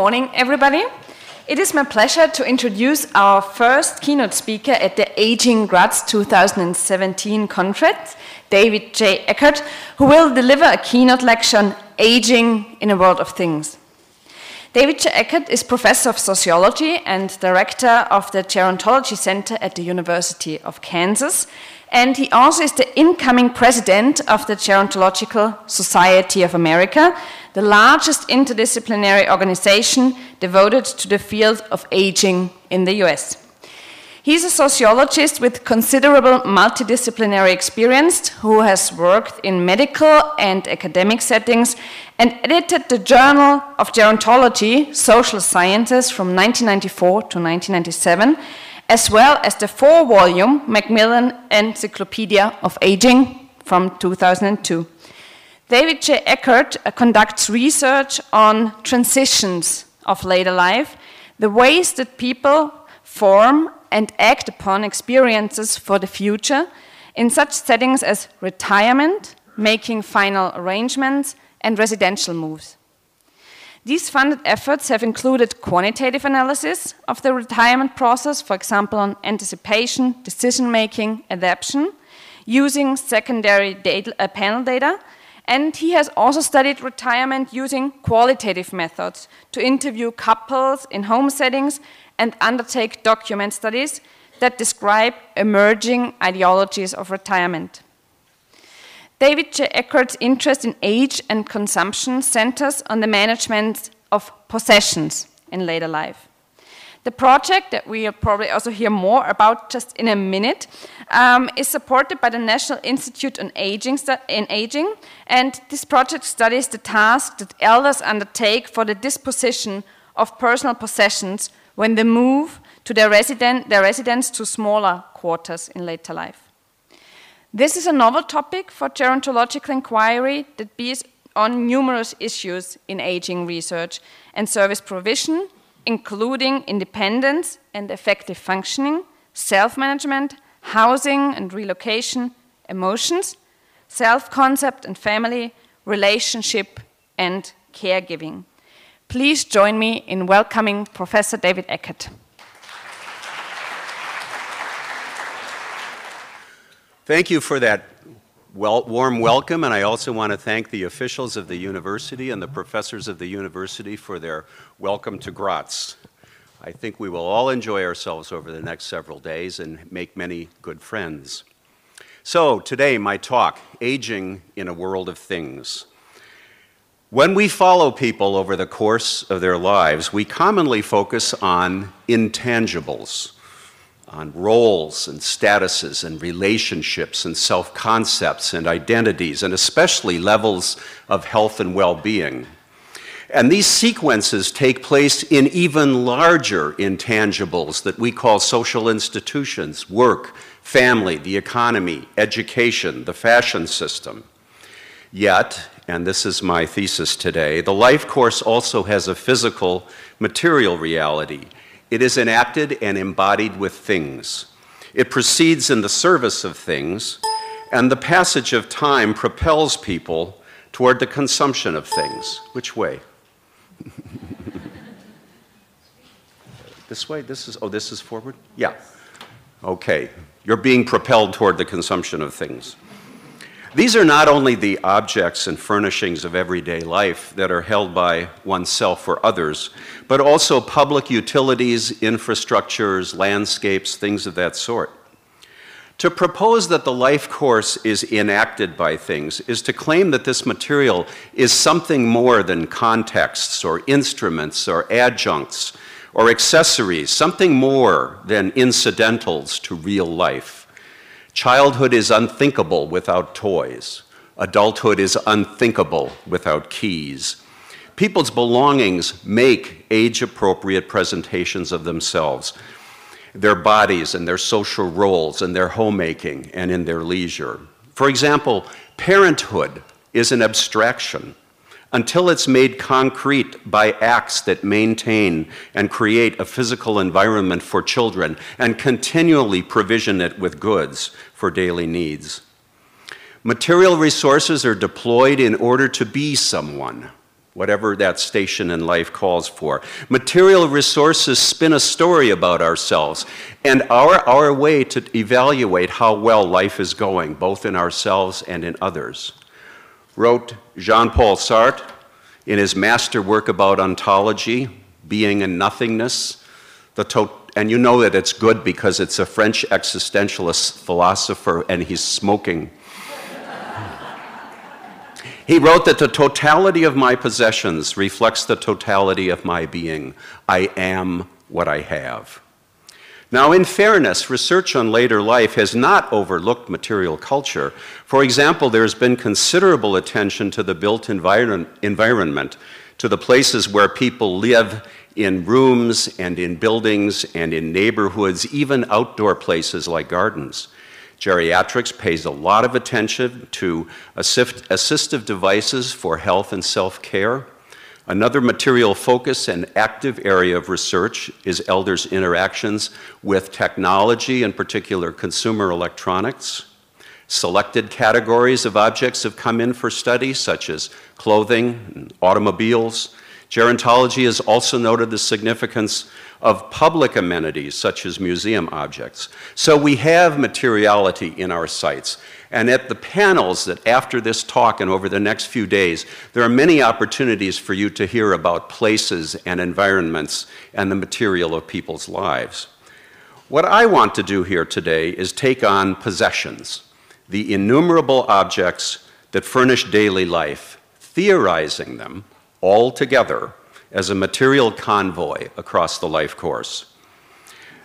morning, everybody. It is my pleasure to introduce our first keynote speaker at the Aging Graz 2017 conference, David J. Eckert, who will deliver a keynote lecture on aging in a world of things. David J. Eckert is professor of sociology and director of the Gerontology Center at the University of Kansas, and he also is the incoming president of the Gerontological Society of America, the largest interdisciplinary organization devoted to the field of aging in the US. He's a sociologist with considerable multidisciplinary experience who has worked in medical and academic settings and edited the Journal of Gerontology, Social Sciences from 1994 to 1997, as well as the 4-volume Macmillan Encyclopedia of Aging from 2002. David J. Eckert conducts research on transitions of later life, the ways that people form and act upon experiences for the future in such settings as retirement, making final arrangements, and residential moves. These funded efforts have included quantitative analysis of the retirement process, for example, on anticipation, decision-making, adaptation, using secondary panel data, and he has also studied retirement using qualitative methods to interview couples in home settings and undertake document studies that describe emerging ideologies of retirement. David J. Eckert's interest in age and consumption centers on the management of possessions in later life. The project that we'll probably also hear more about just in a minute is supported by the National Institute on Aging, and this project studies the task that elders undertake for the disposition of personal possessions when they move to their residence to smaller quarters in later life. This is a novel topic for gerontological inquiry that bears on numerous issues in aging research and service provision, including independence and effective functioning, self-management, housing and relocation, emotions, self-concept and family, relationship, and caregiving. Please join me in welcoming Professor David Eckert. Thank you for that warm welcome, and I also want to thank the officials of the university and the professors of the university for their welcome to Graz. I think we will all enjoy ourselves over the next several days and make many good friends. So today, my talk, Aging in a World of Things. When we follow people over the course of their lives, we commonly focus on intangibles, on roles and statuses and relationships and self-concepts and identities, and especially levels of health and well-being. And these sequences take place in even larger intangibles that we call social institutions, work, family, the economy, education, the fashion system. Yet, and this is my thesis today, the life course also has a physical, material reality. It is enacted and embodied with things. It proceeds in the service of things, and the passage of time propels people toward the consumption of things. Which way? This way? This is forward? Yeah. Okay. You're being propelled toward the consumption of things. These are not only the objects and furnishings of everyday life that are held by oneself or others, but also public utilities, infrastructures, landscapes, things of that sort. To propose that the life course is enacted by things is to claim that this material is something more than contexts or instruments or adjuncts or accessories, something more than incidentals to real life. Childhood is unthinkable without toys. Adulthood is unthinkable without keys. People's belongings make age-appropriate presentations of themselves, their bodies and their social roles and their homemaking and in their leisure. For example, parenthood is an abstraction until it's made concrete by acts that maintain and create a physical environment for children and continually provision it with goods for daily needs. Material resources are deployed in order to be someone. whatever that station in life calls for. Material resources spin a story about ourselves and our way to evaluate how well life is going, both in ourselves and in others. Wrote Jean-Paul Sartre in his masterwork about ontology, Being and Nothingness, and you know that it's good because it's a French existentialist philosopher and he's smoking. He wrote that the totality of my possessions reflects the totality of my being. I am what I have. Now, in fairness, research on later life has not overlooked material culture. For example, there's been considerable attention to the built environment, to the places where people live, in rooms and in buildings and in neighborhoods, even outdoor places like gardens. Geriatrics pays a lot of attention to assistive devices for health and self-care. Another material focus and active area of research is elders' interactions with technology, in particular consumer electronics. Selected categories of objects have come in for study, such as clothing and automobiles. Gerontology has also noted the significance of public amenities, such as museum objects. So we have materiality in our sites. And at the panels that after this talk and over the next few days, there are many opportunities for you to hear about places and environments and the material of people's lives. What I want to do here today is take on possessions, the innumerable objects that furnish daily life, theorizing them all together as a material convoy across the life course.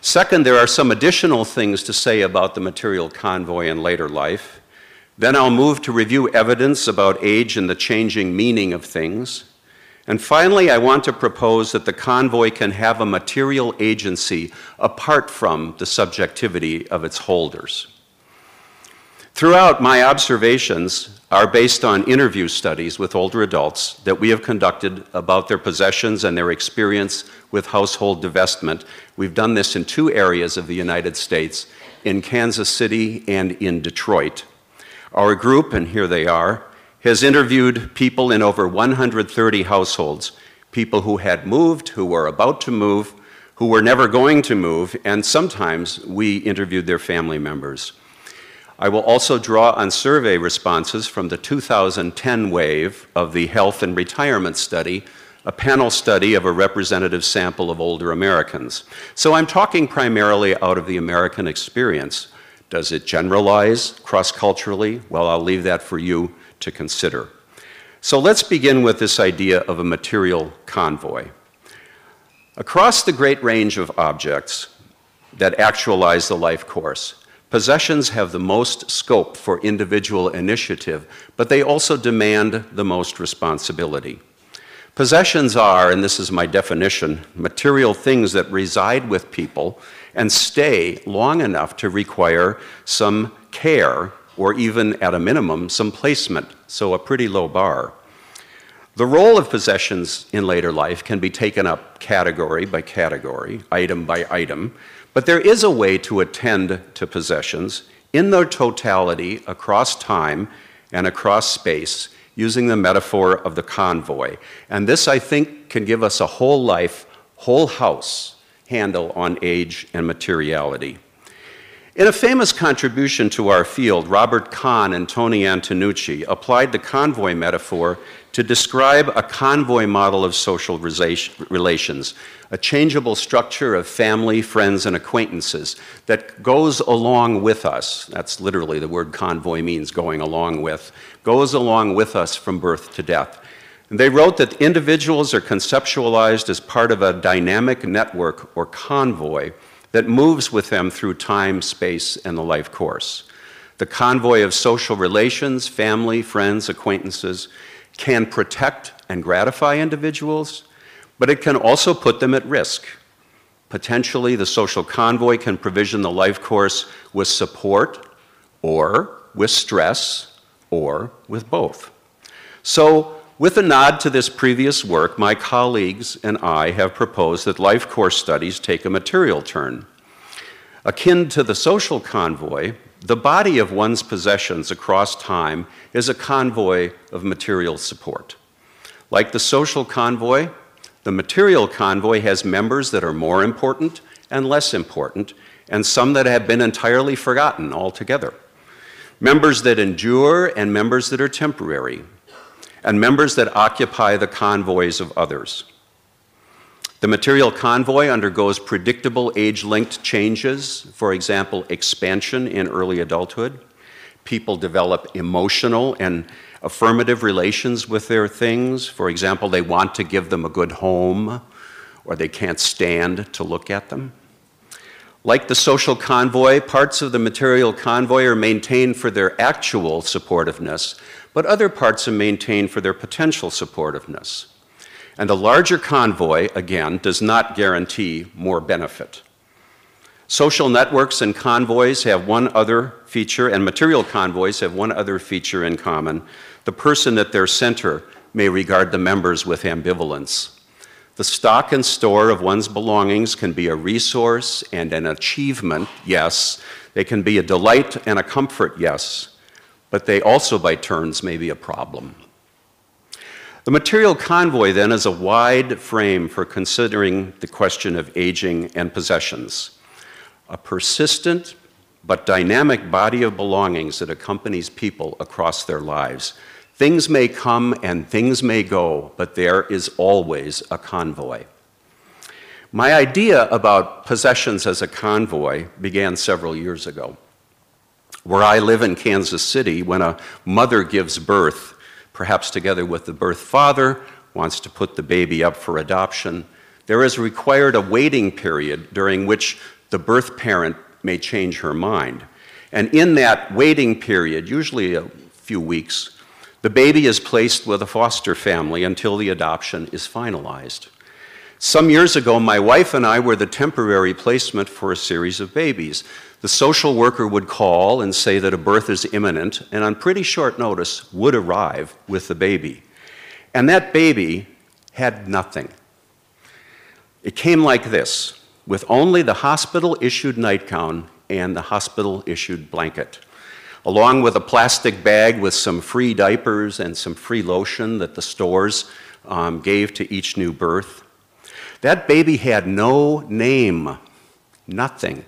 Second, there are some additional things to say about the material convoy in later life. Then I'll move to review evidence about age and the changing meaning of things. And finally, I want to propose that the convoy can have a material agency apart from the subjectivity of its holders. Throughout, my observations are based on interview studies with older adults that we have conducted about their possessions and their experience with household divestment. We've done this in 2 areas of the United States, in Kansas City and in Detroit. Our group, and here they are, has interviewed people in over 130 households, people who had moved, who were about to move, who were never going to move, and sometimes we interviewed their family members. I will also draw on survey responses from the 2010 wave of the Health and Retirement Study, a panel study of a representative sample of older Americans. So I'm talking primarily out of the American experience. Does it generalize cross-culturally? Well, I'll leave that for you to consider. So let's begin with this idea of a material convoy. Across the great range of objects that actualize the life course, possessions have the most scope for individual initiative, but they also demand the most responsibility. Possessions are, and this is my definition, material things that reside with people and stay long enough to require some care, or even at a minimum, some placement, so a pretty low bar. The role of possessions in later life can be taken up category by category, item by item, but there is a way to attend to possessions in their totality across time and across space using the metaphor of the convoy. And this, I think, can give us a whole life, whole house handle on age and materiality. In a famous contribution to our field, Robert Kahn and Tony Antonucci applied the convoy metaphor to describe a convoy model of social relations, a changeable structure of family, friends, and acquaintances that goes along with us. That's literally the word convoy means, going along with, goes along with us from birth to death. And they wrote that individuals are conceptualized as part of a dynamic network or convoy that moves with them through time, space, and the life course. The convoy of social relations, family, friends, acquaintances, can protect and gratify individuals, but it can also put them at risk. Potentially, the social convoy can provision the life course with support, or with stress, or with both. So, with a nod to this previous work, my colleagues and I have proposed that life course studies take a material turn. Akin to the social convoy, the body of one's possessions across time is a convoy of material support. Like the social convoy, the material convoy has members that are more important and less important, and some that have been entirely forgotten altogether. Members that endure and members that are temporary, and members that occupy the convoys of others. The material convoy undergoes predictable age-linked changes, for example, expansion in early adulthood. People develop emotional and affirmative relations with their things. For example, they want to give them a good home, or they can't stand to look at them. Like the social convoy, parts of the material convoy are maintained for their actual supportiveness, but other parts are maintained for their potential supportiveness. And the larger convoy, again, does not guarantee more benefit. Social networks and convoys have one other feature, and material convoys have one other feature in common. The person at their center may regard the members with ambivalence. The stock and store of one's belongings can be a resource and an achievement, yes. They can be a delight and a comfort, yes. But they also, by turns, may be a problem. The material convoy, then, is a wide frame for considering the question of aging and possessions. A persistent but dynamic body of belongings that accompanies people across their lives. Things may come and things may go, but there is always a convoy. My idea about possessions as a convoy began several years ago. Where I live in Kansas City, when a mother gives birth, perhaps together with the birth father, wants to put the baby up for adoption, there is required a waiting period during which the birth parent may change her mind. And in that waiting period, usually a few weeks, the baby is placed with a foster family until the adoption is finalized. Some years ago, my wife and I were the temporary placement for a series of babies. The social worker would call and say that a birth is imminent, and on pretty short notice would arrive with the baby. And that baby had nothing. It came like this, with only the hospital-issued nightgown and the hospital-issued blanket, along with a plastic bag with some free diapers and some free lotion that the stores gave to each new birth. That baby had no name, nothing.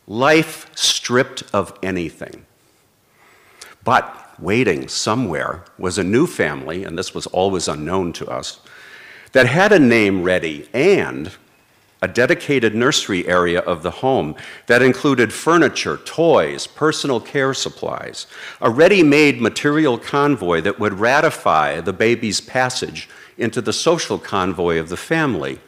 Life stripped of anything. But waiting somewhere was a new family, and this was always unknown to us, that had a name ready and a dedicated nursery area of the home that included furniture, toys, personal care supplies, a ready-made material convoy that would ratify the baby's passage into the social convoy of the family.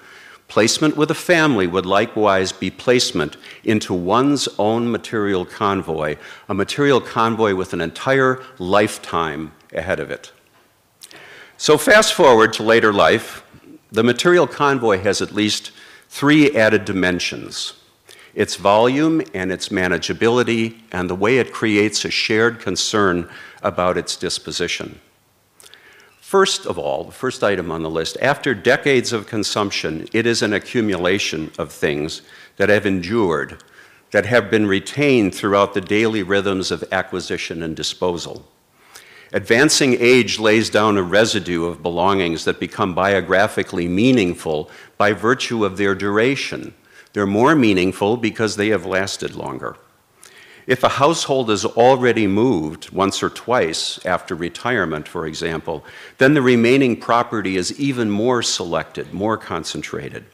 Placement with a family would likewise be placement into one's own material convoy, a material convoy with an entire lifetime ahead of it. So fast forward to later life, the material convoy has at least three added dimensions: its volume and its manageability, and the way it creates a shared concern about its disposition. First of all, the first item on the list, after decades of consumption, it is an accumulation of things that have endured, that have been retained throughout the daily rhythms of acquisition and disposal. Advancing age lays down a residue of belongings that become biographically meaningful by virtue of their duration. They're more meaningful because they have lasted longer. If a household is already moved once or twice after retirement, for example, then the remaining property is even more selected, more concentrated.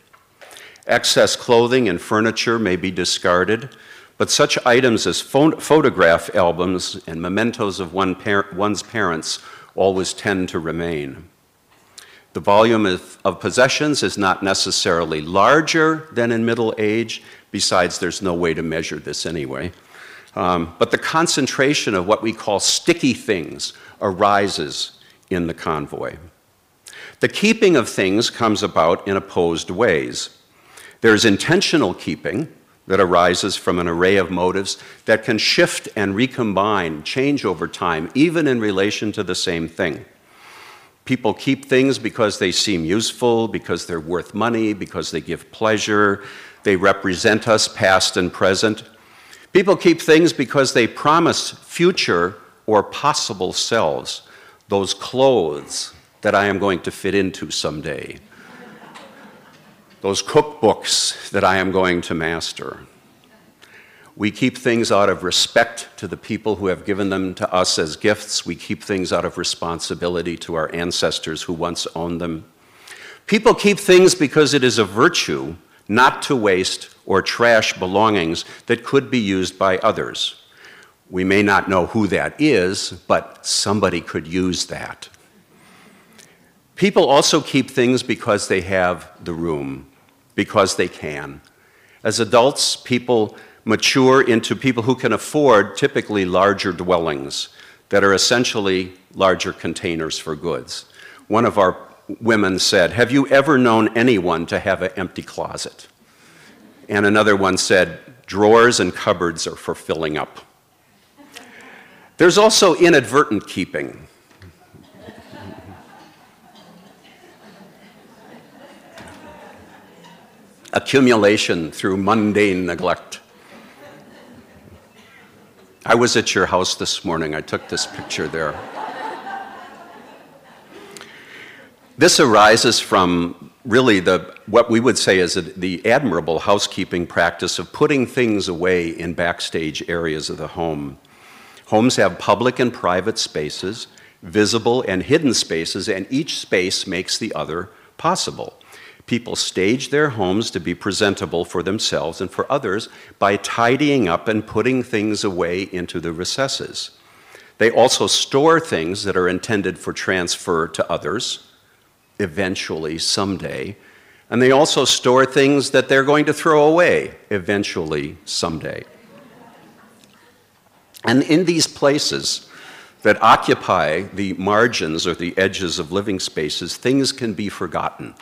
Excess clothing and furniture may be discarded, but such items as photograph albums and mementos of one's parents always tend to remain. The volume of possessions is not necessarily larger than in middle age. Besides, there's no way to measure this anyway. But the concentration of what we call sticky things arises in the convoy. The keeping of things comes about in opposed ways. There's intentional keeping that arises from an array of motives that can shift and recombine, change over time, even in relation to the same thing. People keep things because they seem useful, because they're worth money, because they give pleasure, they represent us past and present. People keep things because they promise future or possible selves. Those clothes that I am going to fit into someday. Those cookbooks that I am going to master. We keep things out of respect to the people who have given them to us as gifts. We keep things out of responsibility to our ancestors who once owned them. People keep things because it is a virtue not to waste or trash belongings that could be used by others. We may not know who that is, but somebody could use that. People also keep things because they have the room, because they can. As adults, people mature into people who can afford typically larger dwellings that are essentially larger containers for goods. One of our women said, "Have you ever known anyone to have an empty closet?" And another one said, "Drawers and cupboards are for filling up." There's also inadvertent keeping. Accumulation through mundane neglect. I was at your house this morning. I took this picture there. This arises from really what we would say is the admirable housekeeping practice of putting things away in backstage areas of the home. Homes have public and private spaces, visible and hidden spaces, and each space makes the other possible. People stage their homes to be presentable for themselves and for others by tidying up and putting things away into the recesses. They also store things that are intended for transfer to others, eventually, someday, and they also store things that they're going to throw away, eventually, someday. And in these places that occupy the margins or the edges of living spaces, things can be forgotten.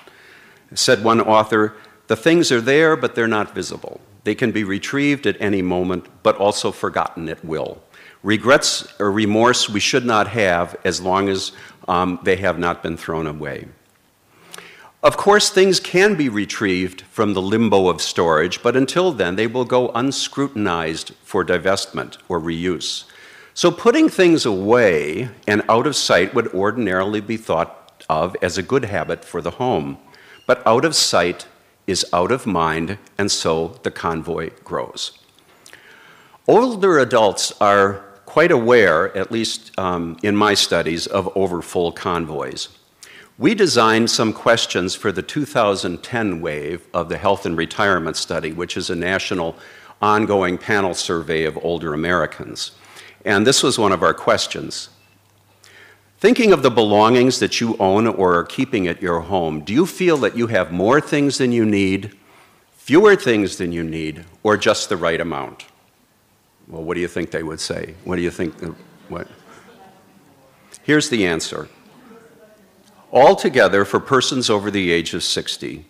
Said one author, "The things are there, but they're not visible. They can be retrieved at any moment, but also forgotten at will. Regrets or remorse we should not have as long as they have not been thrown away." Of course, things can be retrieved from the limbo of storage, but until then, they will go unscrutinized for divestment or reuse. So putting things away and out of sight would ordinarily be thought of as a good habit for the home. But out of sight is out of mind, and so the convoy grows. Older adults are quite aware, at least in my studies, of overfull convoys. We designed some questions for the 2010 wave of the Health and Retirement Study, which is a national ongoing panel survey of older Americans. And this was one of our questions. Thinking of the belongings that you own or are keeping at your home, do you feel that you have more things than you need, fewer things than you need, or just the right amount? Well, what do you think they would say? What do you think? What? Here's the answer. Altogether, for persons over the age of 60,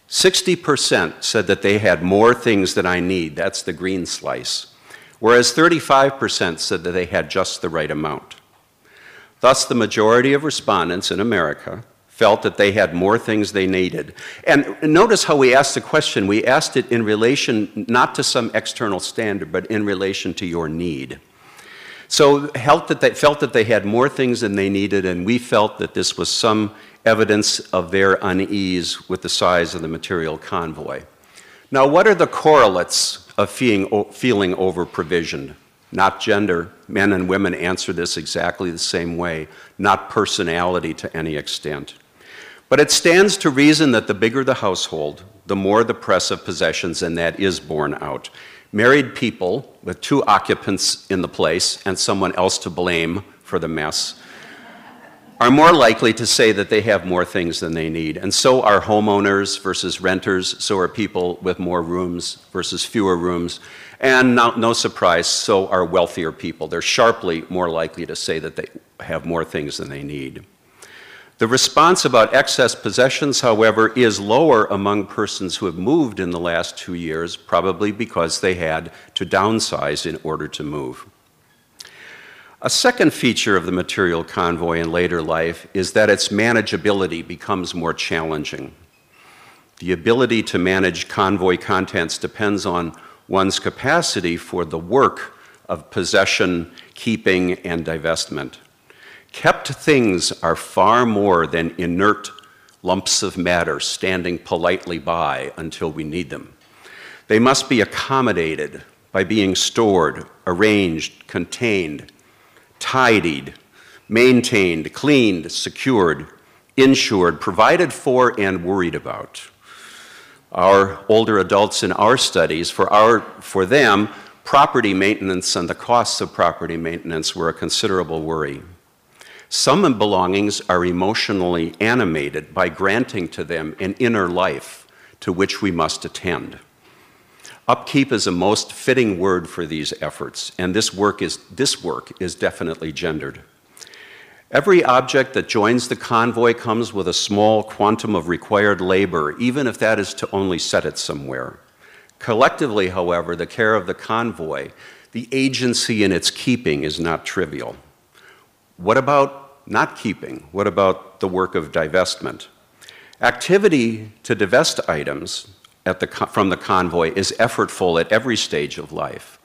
60% said that they had more things than I need. That's the green slice. Whereas 35% said that they had just the right amount. Thus, the majority of respondents in America felt that they had more things they needed. And notice how we asked the question. We asked it in relation not to some external standard, but in relation to your need. So felt that they had more things than they needed, and we felt that this was some evidence of their unease with the size of the material convoy. Now, what are the correlates of feeling over-provisioned? Not gender. Men and women answer this exactly the same way, not personality to any extent. But it stands to reason that the bigger the household, the more the press of possessions, and that is borne out. Married people with 2 occupants in the place and someone else to blame for the mess are more likely to say that they have more things than they need. And so are homeowners versus renters, so are people with more rooms versus fewer rooms. And no surprise, so are wealthier people. They're sharply more likely to say that they have more things than they need. The response about excess possessions, however, is lower among persons who have moved in the last 2 years, probably because they had to downsize in order to move. A second feature of the material convoy in later life is that its manageability becomes more challenging. The ability to manage convoy contents depends on one's capacity for the work of possession, keeping, and divestment. Kept things are far more than inert lumps of matter standing politely by until we need them. They must be accommodated by being stored, arranged, contained, tidied, maintained, cleaned, secured, insured, provided for, and worried about. Our older adults in our studies, for them, property maintenance and the costs of property maintenance were a considerable worry. Some belongings are emotionally animated by granting to them an inner life to which we must attend. Upkeep is a most fitting word for these efforts, and this work is definitely gendered. Every object that joins the convoy comes with a small quantum of required labor, even if that is to only set it somewhere. Collectively, however, the care of the convoy, the agency in its keeping, is not trivial. What about not keeping? What about the work of divestment? Activity to divest items from the convoy is effortful at every stage of life.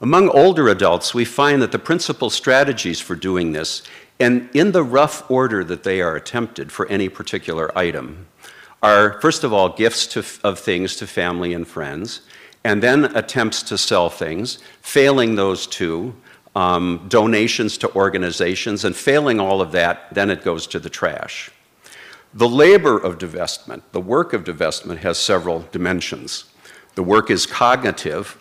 Among older adults, we find that the principal strategies for doing this, and in the rough order that they are attempted for any particular item, are, first of all, gifts of things to family and friends, and then attempts to sell things, failing those two, donations to organizations, and failing all of that, then it goes to the trash. The labor of divestment, the work of divestment, has several dimensions. The work is cognitive.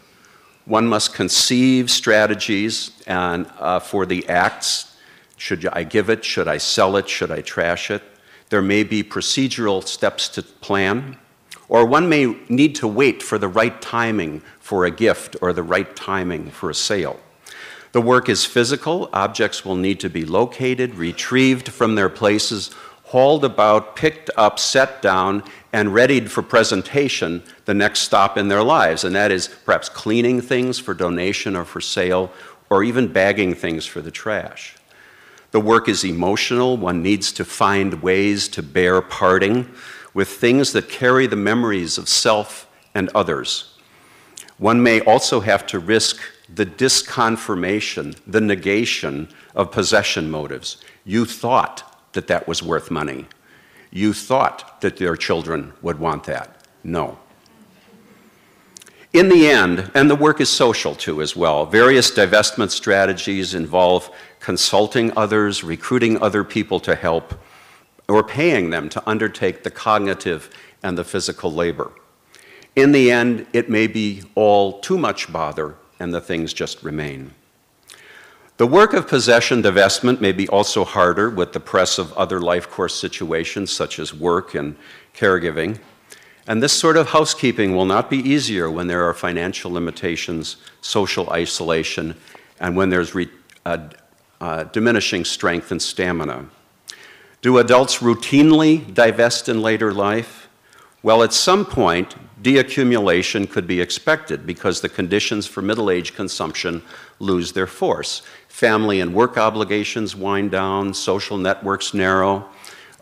One must conceive strategies for the acts. Should I give it? Should I sell it? Should I trash it? There may be procedural steps to plan, or one may need to wait for the right timing for a gift or the right timing for a sale. The work is physical. Objects will need to be located, retrieved from their places, hauled about, picked up, set down, and readied for presentation the next stop in their lives, and that is perhaps cleaning things for donation or for sale, or even bagging things for the trash. The work is emotional. One needs to find ways to bear parting with things that carry the memories of self and others. One may also have to risk the disconfirmation, the negation of possession motives. You thought that that was worth money. You thought that their children would want that. No. In the end, and the work is social too as well, various divestment strategies involve consulting others, recruiting other people to help, or paying them to undertake the cognitive and the physical labor. In the end, it may be all too much bother and the things just remain. The work of possession divestment may be also harder with the press of other life course situations such as work and caregiving. And this sort of housekeeping will not be easier when there are financial limitations, social isolation, and when there's diminishing strength and stamina. Do adults routinely divest in later life? Well, at some point, deaccumulation could be expected because the conditions for middle-age consumption lose their force. Family and work obligations wind down, social networks narrow,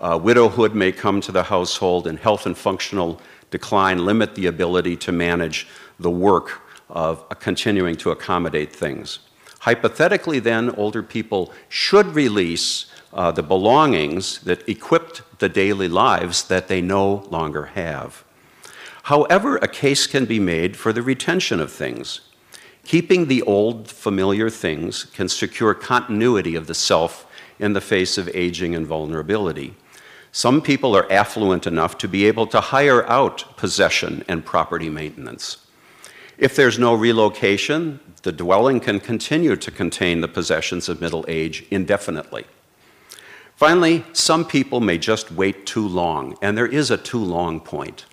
widowhood may come to the household, and health and functional decline limit the ability to manage the work of continuing to accommodate things. Hypothetically, then, older people should release the belongings that equipped the daily lives that they no longer have. However, a case can be made for the retention of things. Keeping the old, familiar things can secure continuity of the self in the face of aging and vulnerability. Some people are affluent enough to be able to hire out possession and property maintenance. If there's no relocation, the dwelling can continue to contain the possessions of middle age indefinitely. Finally, some people may just wait too long, and there is a too long point,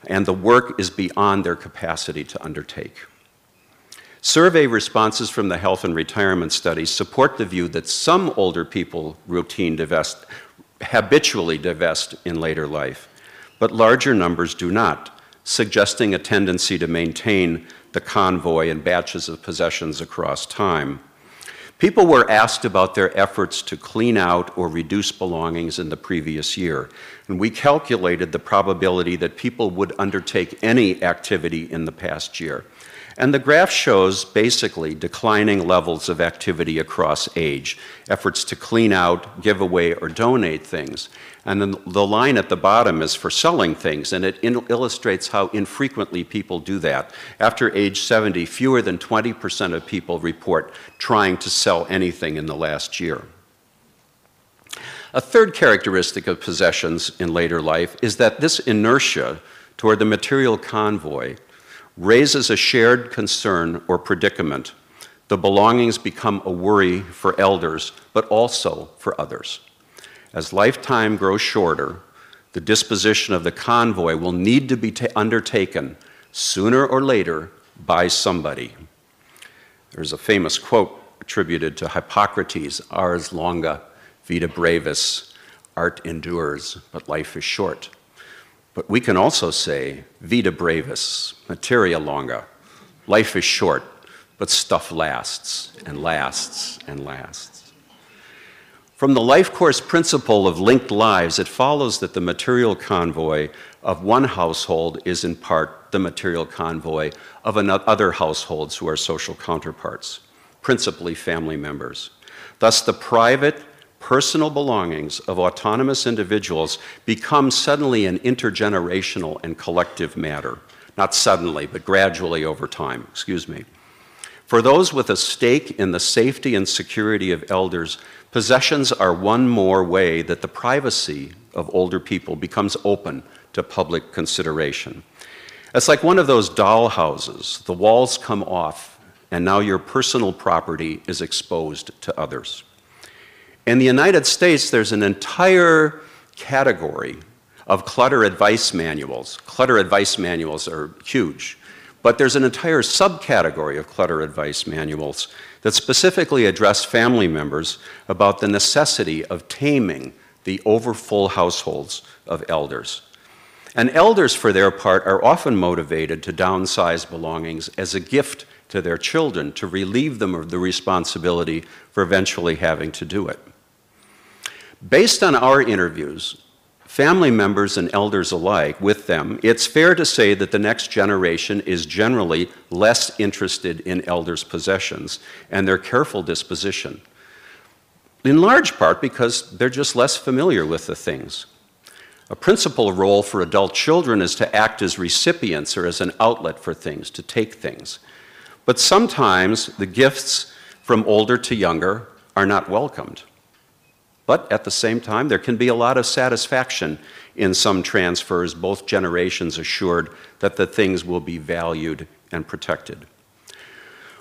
and the work is beyond their capacity to undertake. Survey responses from the health and retirement studies support the view that some older people habitually divest in later life, but larger numbers do not, suggesting a tendency to maintain the convoy and batches of possessions across time. People were asked about their efforts to clean out or reduce belongings in the previous year, and we calculated the probability that people would undertake any activity in the past year. And the graph shows basically declining levels of activity across age, efforts to clean out, give away, or donate things. And then the line at the bottom is for selling things, and it illustrates how infrequently people do that. After age 70, fewer than 20% of people report trying to sell anything in the last year. A third characteristic of possessions in later life is that this inertia toward the material convoy raises a shared concern or predicament. The belongings become a worry for elders, but also for others. As lifetime grows shorter, the disposition of the convoy will need to be undertaken sooner or later by somebody. There's a famous quote attributed to Hippocrates, ars longa, vita brevis, art endures, but life is short. But we can also say, vita brevis, materia longa, life is short, but stuff lasts and lasts and lasts. From the life course principle of linked lives, it follows that the material convoy of one household is in part the material convoy of other households who are social counterparts, principally family members. Thus, the private, personal belongings of autonomous individuals become suddenly an intergenerational and collective matter. Not suddenly, but gradually over time, For those with a stake in the safety and security of elders, possessions are one more way that the privacy of older people becomes open to public consideration. It's like one of those doll houses. The walls come off, and now your personal property is exposed to others. In the United States, there's an entire category of clutter advice manuals. Clutter advice manuals are huge, but there's an entire subcategory of clutter advice manuals that specifically address family members about the necessity of taming the overfull households of elders. And elders, for their part, are often motivated to downsize belongings as a gift to their children to relieve them of the responsibility for eventually having to do it. Based on our interviews, family members and elders alike with them, it's fair to say that the next generation is generally less interested in elders' possessions and their careful disposition, in large part because they're just less familiar with the things. A principal role for adult children is to act as recipients or as an outlet for things, to take things. But sometimes the gifts from older to younger are not welcomed. But at the same time, there can be a lot of satisfaction in some transfers, both generations assured that the things will be valued and protected.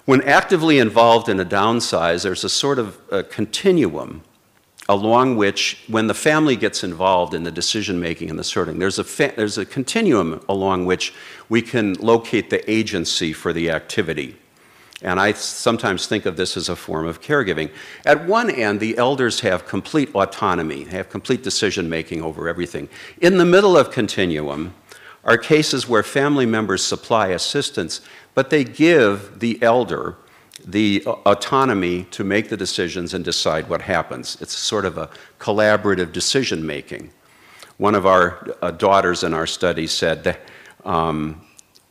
When actively involved in a downsize, there's a sort of a continuum along which, when the family gets involved in the decision-making and the sorting, there's a continuum along which we can locate the agency for the activity. And I sometimes think of this as a form of caregiving. At one end, the elders have complete autonomy, they have complete decision-making over everything. In the middle of continuum are cases where family members supply assistance, but they give the elder the autonomy to make the decisions and decide what happens. It's sort of a collaborative decision-making. One of our daughters in our study said that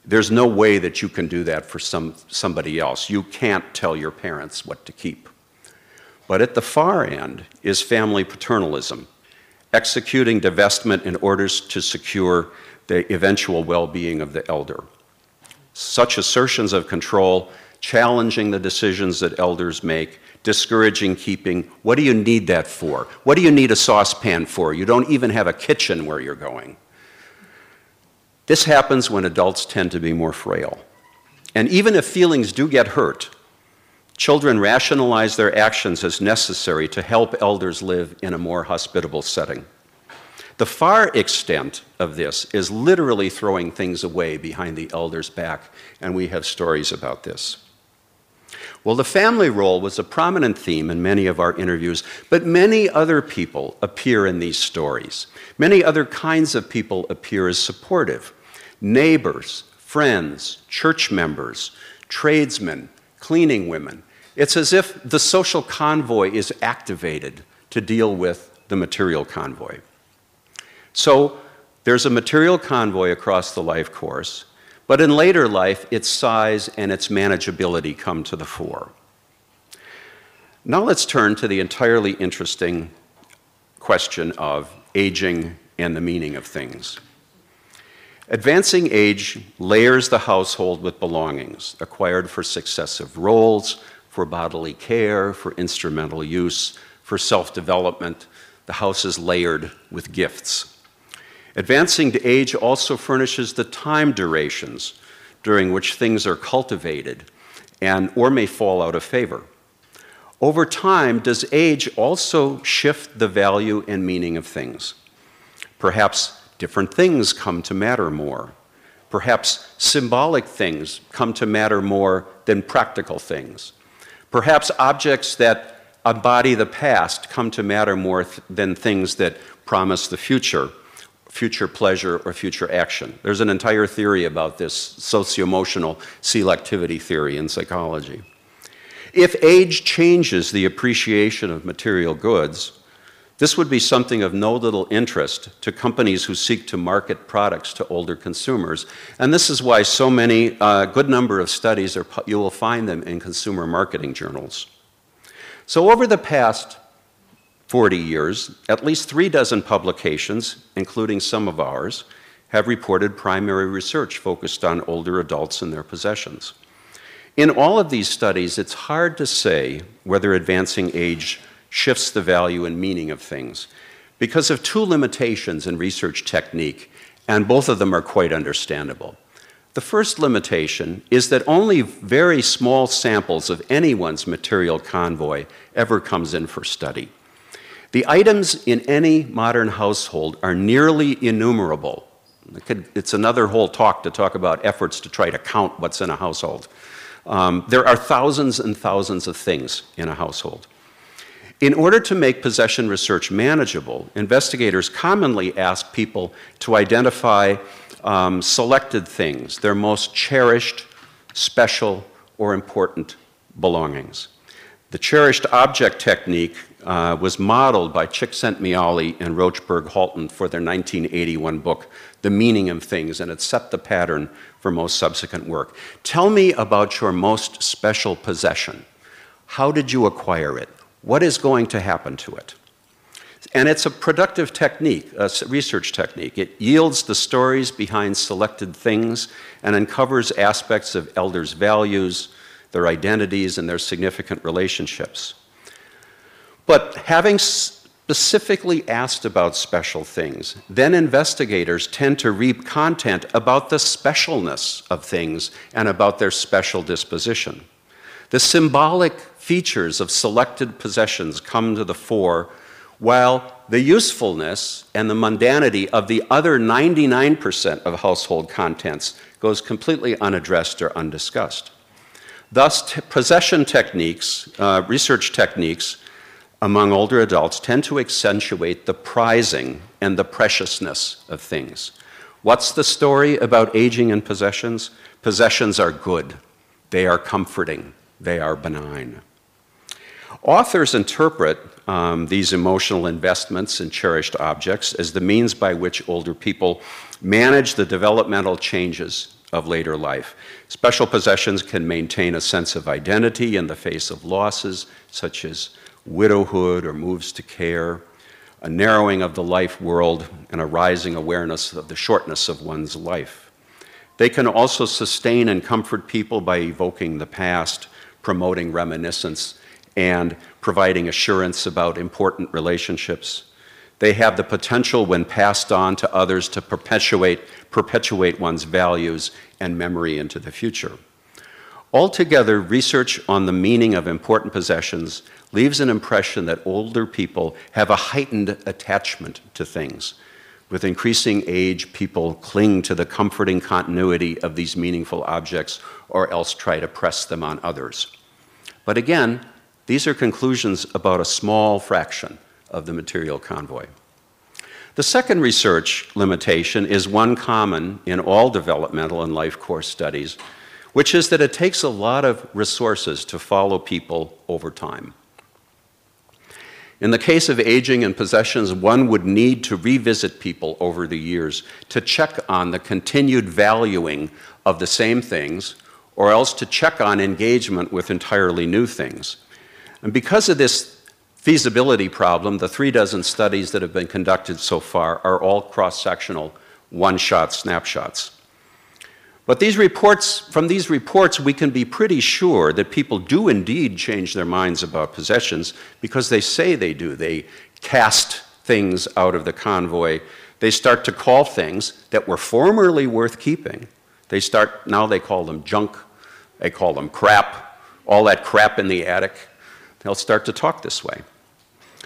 there's no way that you can do that for somebody else. You can't tell your parents what to keep. But at the far end is family paternalism, executing divestment in order to secure the eventual well-being of the elder. Such assertions of control, challenging the decisions that elders make, discouraging keeping. What do you need that for? What do you need a saucepan for? You don't even have a kitchen where you're going. This happens when adults tend to be more frail. And even if feelings do get hurt, children rationalize their actions as necessary to help elders live in a more hospitable setting. The far extent of this is literally throwing things away behind the elder's back, and we have stories about this. Well, the family role was a prominent theme in many of our interviews, but many other people appear in these stories. Many other kinds of people appear as supportive. Neighbors, friends, church members, tradesmen, cleaning women. It's as if the social convoy is activated to deal with the material convoy. So there's a material convoy across the life course, But in later life, its size and its manageability come to the fore. Now let's turn to the entirely interesting question of aging and the meaning of things. Advancing age layers the household with belongings acquired for successive roles, for bodily care, for instrumental use, for self-development. The house is layered with gifts. Advancing to age also furnishes the time durations during which things are cultivated or may fall out of favor. Over time, does age also shift the value and meaning of things? Perhaps different things come to matter more. Perhaps symbolic things come to matter more than practical things. Perhaps objects that embody the past come to matter more than things that promise the future pleasure or future action. There's an entire theory about this, socio-emotional selectivity theory in psychology. If age changes the appreciation of material goods, this would be something of no little interest to companies who seek to market products to older consumers. And this is why so many, good number of studies, you will find them in consumer marketing journals. So over the past 40 years, at least 36 publications, including some of ours, have reported primary research focused on older adults and their possessions. In all of these studies, it's hard to say whether advancing age shifts the value and meaning of things because of two limitations in research technique, and both of them are quite understandable. The first limitation is that only very small samples of anyone's material convoy ever comes in for study. The items in any modern household are nearly innumerable. It's another whole talk to talk about efforts to try to count what's in a household. There are thousands and thousands of things in a household. In order to make possession research manageable, investigators commonly ask people to identify selected things, their most cherished, special, or important belongings. The cherished object technique was modeled by Csikszentmihalyi and Rochberg-Halton for their 1981 book, The Meaning of Things, and it set the pattern for most subsequent work. Tell me about your most special possession. How did you acquire it? What is going to happen to it? And it's a productive technique, a research technique. It yields the stories behind selected things and uncovers aspects of elders' values, their identities, and their significant relationships. But having specifically asked about special things, then investigators tend to reap content about the specialness of things and about their special disposition. The symbolic features of selected possessions come to the fore, while the usefulness and the mundanity of the other 99% of household contents goes completely unaddressed or undiscussed. Thus, possession techniques, research techniques among older adults tend to accentuate the prizing and the preciousness of things. What's the story about aging and possessions? Possessions are good. They are comforting. They are benign. Authors interpret these emotional investments in cherished objects as the means by which older people manage the developmental changes of later life. Special possessions can maintain a sense of identity in the face of losses, such as widowhood or moves to care, a narrowing of the life world, and a rising awareness of the shortness of one's life. They can also sustain and comfort people by evoking the past, promoting reminiscence, and providing assurance about important relationships. They have the potential, when passed on to others, to perpetuate one's values and memory into the future. Altogether, research on the meaning of important possessions leaves an impression that older people have a heightened attachment to things. With increasing age, people cling to the comforting continuity of these meaningful objects or else try to press them on others. But again, these are conclusions about a small fraction of the material convoy. The second research limitation is one common in all developmental and life course studies, which is that it takes a lot of resources to follow people over time. In the case of aging and possessions, one would need to revisit people over the years to check on the continued valuing of the same things, or else to check on engagement with entirely new things. And because of this feasibility problem, the 36 studies that have been conducted so far are all cross-sectional, one-shot snapshots. But from these reports, we can be pretty sure that people do indeed change their minds about possessions because they say they do. They cast things out of the convoy. They start to call things that were formerly worth keeping. Now they call them junk. They call them crap. All that crap in the attic. They'll start to talk this way.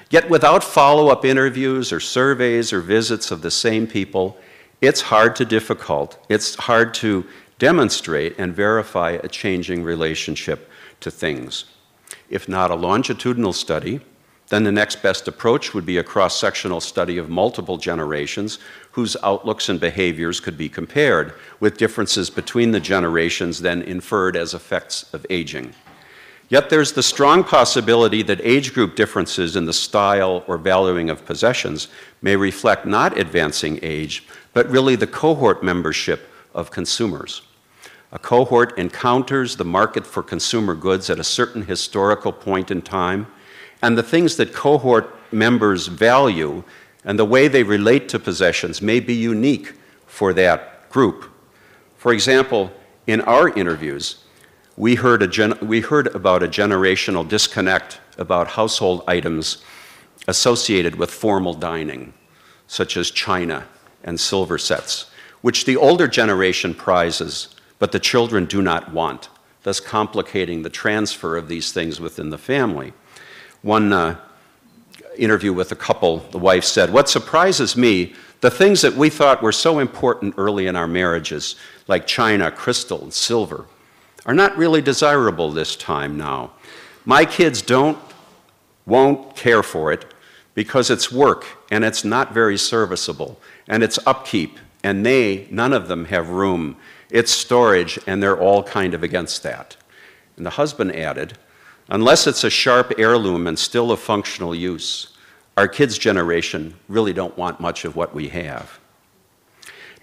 Yet without follow-up interviews or surveys or visits of the same people, it's hard to demonstrate and verify a changing relationship to things. If not a longitudinal study, then the next best approach would be a cross-sectional study of multiple generations whose outlooks and behaviors could be compared with differences between the generations then inferred as effects of aging. Yet there's the strong possibility that age group differences in the style or valuing of possessions may reflect not advancing age, but really the cohort membership of consumers. A cohort encounters the market for consumer goods at a certain historical point in time, and the things that cohort members value and the way they relate to possessions may be unique for that group. For example, in our interviews, we heard about a generational disconnect about household items associated with formal dining, such as china and silver sets, which the older generation prizes, but the children do not want, thus complicating the transfer of these things within the family. One interview with a couple, the wife said, "What surprises me, the things that we thought were so important early in our marriages, like china, crystal, and silver, are not really desirable this time now. My kids won't care for it because it's work and it's not very serviceable and it's upkeep and none of them have room. It's storage and they're all kind of against that." And the husband added, "Unless it's a sharp heirloom and still of functional use, our kids' generation really don't want much of what we have."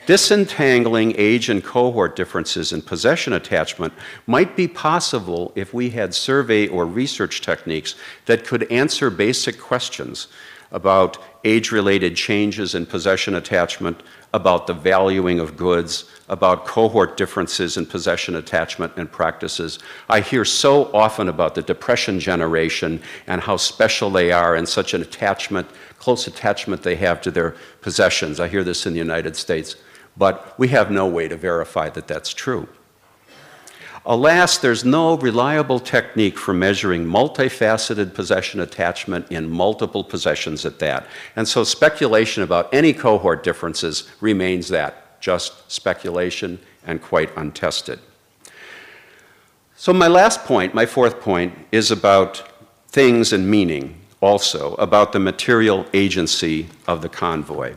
Disentangling age and cohort differences in possession attachment might be possible if we had survey or research techniques that could answer basic questions about age-related changes in possession attachment, about the valuing of goods, about cohort differences in possession attachment and practices. I hear so often about the Depression generation and how special they are and such an attachment, close attachment they have to their possessions. I hear this in the United States. But we have no way to verify that that's true. Alas, there's no reliable technique for measuring multifaceted possession attachment in multiple possessions at that. And so speculation about any cohort differences remains that, just speculation and quite untested. So my last point, my fourth point, is about things and meaning also, about the material agency of the convoy.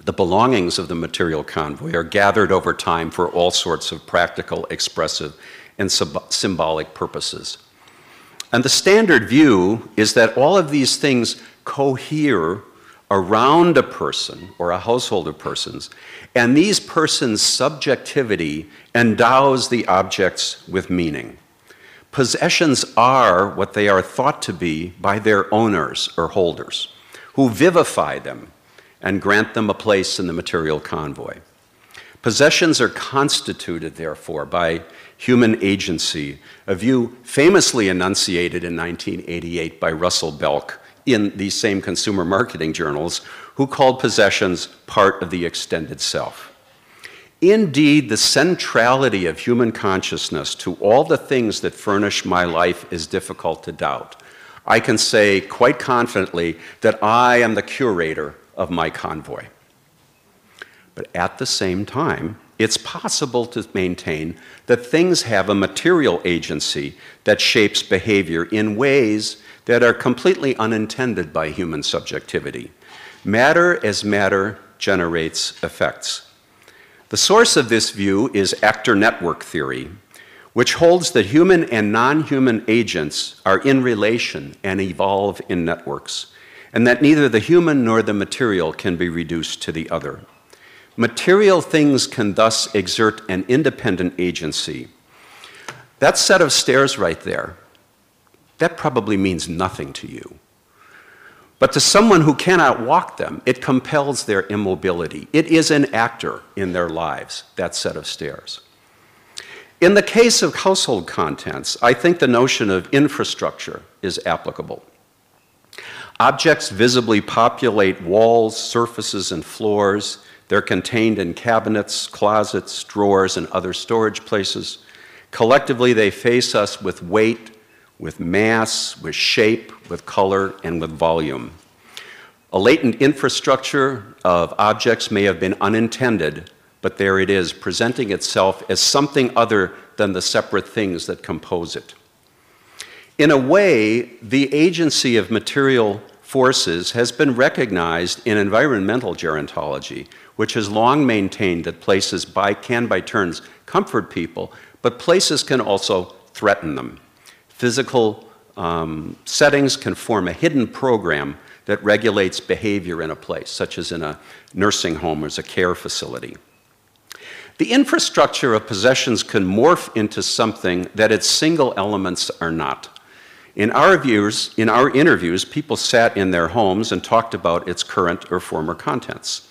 The belongings of the material convoy are gathered over time for all sorts of practical, expressive, and symbolic purposes. And the standard view is that all of these things cohere around a person or a household of persons, and these persons' subjectivity endows the objects with meaning. Possessions are what they are thought to be by their owners or holders, who vivify them and grant them a place in the material convoy. Possessions are constituted, therefore, by human agency, a view famously enunciated in 1988 by Russell Belk in these same consumer marketing journals, who called possessions part of the extended self. Indeed, the centrality of human consciousness to all the things that furnish my life is difficult to doubt. I can say quite confidently that I am the curator of my convoy. But at the same time, it's possible to maintain that things have a material agency that shapes behavior in ways that are completely unintended by human subjectivity. Matter as matter generates effects. The source of this view is actor network theory, which holds that human and non-human agents are in relation and evolve in networks, and that neither the human nor the material can be reduced to the other. Material things can thus exert an independent agency. That set of stairs right there, that probably means nothing to you. But to someone who cannot walk them, it compels their immobility. It is an actor in their lives, that set of stairs. In the case of household contents, I think the notion of infrastructure is applicable. Objects visibly populate walls, surfaces, and floors. They're contained in cabinets, closets, drawers, and other storage places. Collectively, they face us with weight, with mass, with shape, with color, and with volume. A latent infrastructure of objects may have been unintended, but there it is, presenting itself as something other than the separate things that compose it. In a way, the agency of material forces has been recognized in environmental gerontology, which has long maintained that places can by turns comfort people, but places can also threaten them. Physical settings can form a hidden program that regulates behavior in a place, such as in a nursing home or as a care facility. The infrastructure of possessions can morph into something that its single elements are not. In our interviews, people sat in their homes and talked about its current or former contents.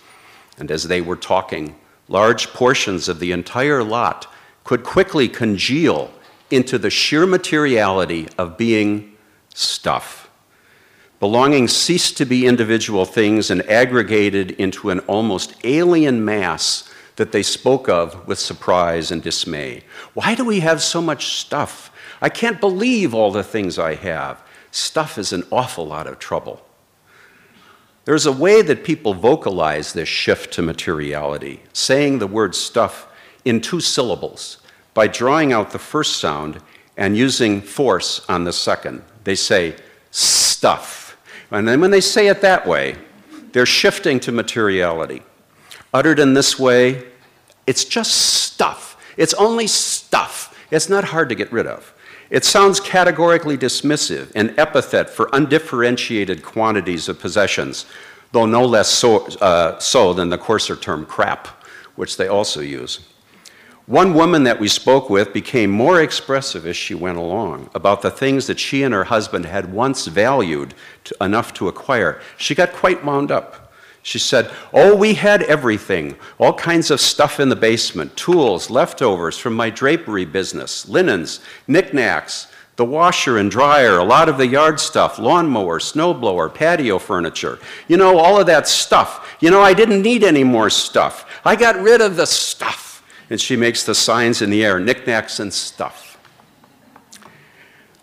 And as they were talking, large portions of the entire lot could quickly congeal into the sheer materiality of being stuff. Belongings ceased to be individual things and aggregated into an almost alien mass that they spoke of with surprise and dismay. Why do we have so much stuff? I can't believe all the things I have. Stuff is an awful lot of trouble. There's a way that people vocalize this shift to materiality, saying the word stuff in 2 syllables by drawing out the first sound and using force on the second. They say, stuff. And then when they say it that way, they're shifting to materiality. Uttered in this way, it's just stuff. It's only stuff. It's not hard to get rid of. It sounds categorically dismissive, an epithet for undifferentiated quantities of possessions, though no less so than the coarser term crap, which they also use. One woman that we spoke with became more expressive as she went along about the things that she and her husband had once valued enough to acquire. She got quite wound up. She said, oh, we had everything, all kinds of stuff in the basement, tools, leftovers from my drapery business, linens, knickknacks, the washer and dryer, a lot of the yard stuff, lawnmower, snowblower, patio furniture. You know, all of that stuff. You know, I didn't need any more stuff. I got rid of the stuff. And she makes the signs in the air, knickknacks and stuff.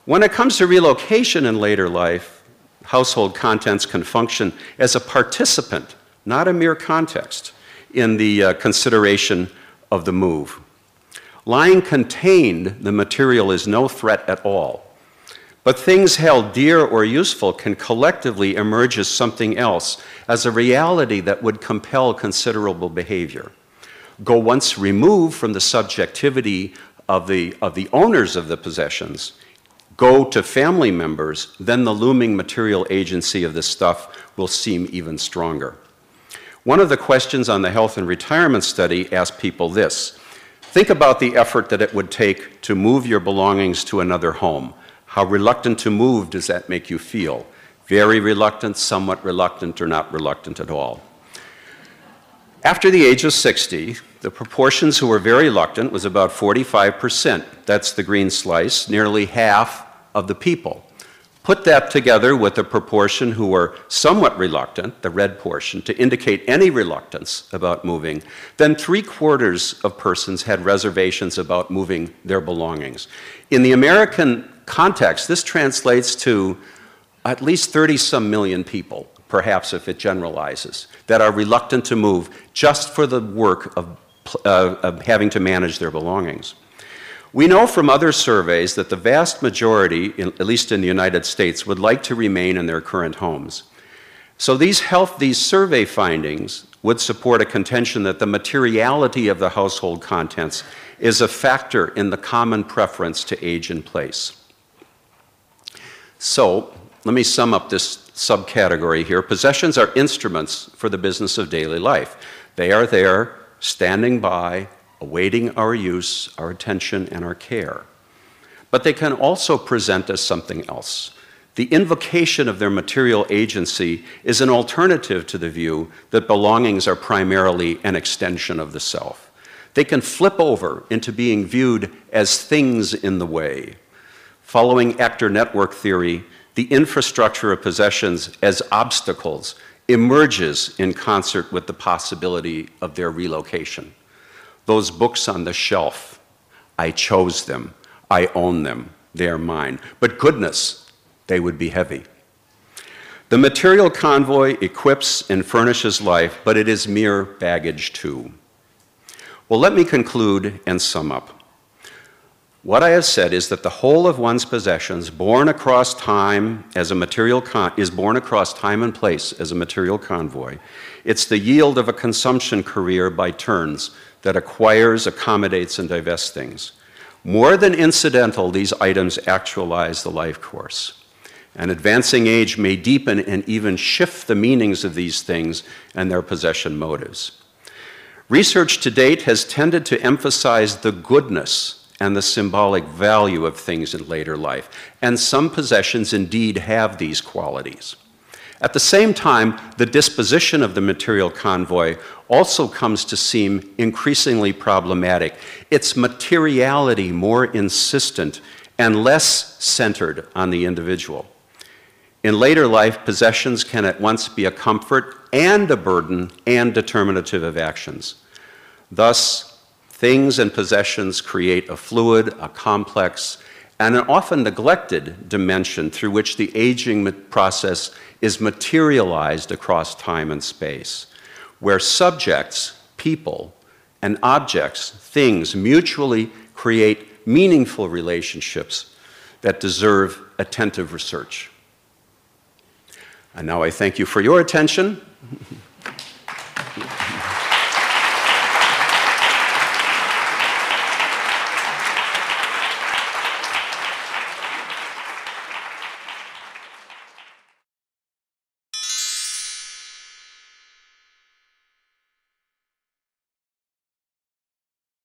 When it comes to relocation in later life, household contents can function as a participant, not a mere context, in the consideration of the move. Lying contained, the material is no threat at all. But things held dear or useful can collectively emerge as something else, as a reality that would compel considerable behavior. Go once removed from the subjectivity of the owners of the possessions, go to family members, then the looming material agency of this stuff will seem even stronger. One of the questions on the health and retirement study asked people this: think about the effort that it would take to move your belongings to another home. How reluctant to move does that make you feel? Very reluctant, somewhat reluctant, or not reluctant at all? After the age of 60, the proportions who were very reluctant was about 45%. That's the green slice, nearly half of the people. Put that together with the proportion who were somewhat reluctant, the red portion, to indicate any reluctance about moving, then 3/4 of persons had reservations about moving their belongings. In the American context, this translates to at least 30-some million people, perhaps if it generalizes, that are reluctant to move just for the work of having to manage their belongings. We know from other surveys that the vast majority, at least in the United States, would like to remain in their current homes. So these survey findings would support a contention that the materiality of the household contents is a factor in the common preference to age in place. So, let me sum up this subcategory here. Possessions are instruments for the business of daily life. They are there, standing by, awaiting our use, our attention, and our care. But they can also present us something else. The invocation of their material agency is an alternative to the view that belongings are primarily an extension of the self. They can flip over into being viewed as things in the way. Following actor network theory, the infrastructure of possessions as obstacles emerges in concert with the possibility of their relocation. Those books on the shelf, I chose them, I own them, they are mine. But goodness, they would be heavy. The material convoy equips and furnishes life, but it is mere baggage too. Well, let me conclude and sum up. What I have said is that the whole of one's possessions, borne across time as a material is borne across time and place as a material convoy. It's the yield of a consumption career by turns that acquires, accommodates, and divests things. More than incidental, these items actualize the life course. An advancing age may deepen and even shift the meanings of these things and their possession motives. Research to date has tended to emphasize the goodness and the symbolic value of things in later life, and some possessions indeed have these qualities. At the same time, the disposition of the material convoy also comes to seem increasingly problematic, its materiality more insistent and less centered on the individual. In later life, possessions can at once be a comfort and a burden and determinative of actions. Thus, things and possessions create a fluid, a complex, and an often neglected dimension through which the aging process is materialized across time and space, where subjects, people, and objects, things, mutually create meaningful relationships that deserve attentive research. And now I thank you for your attention.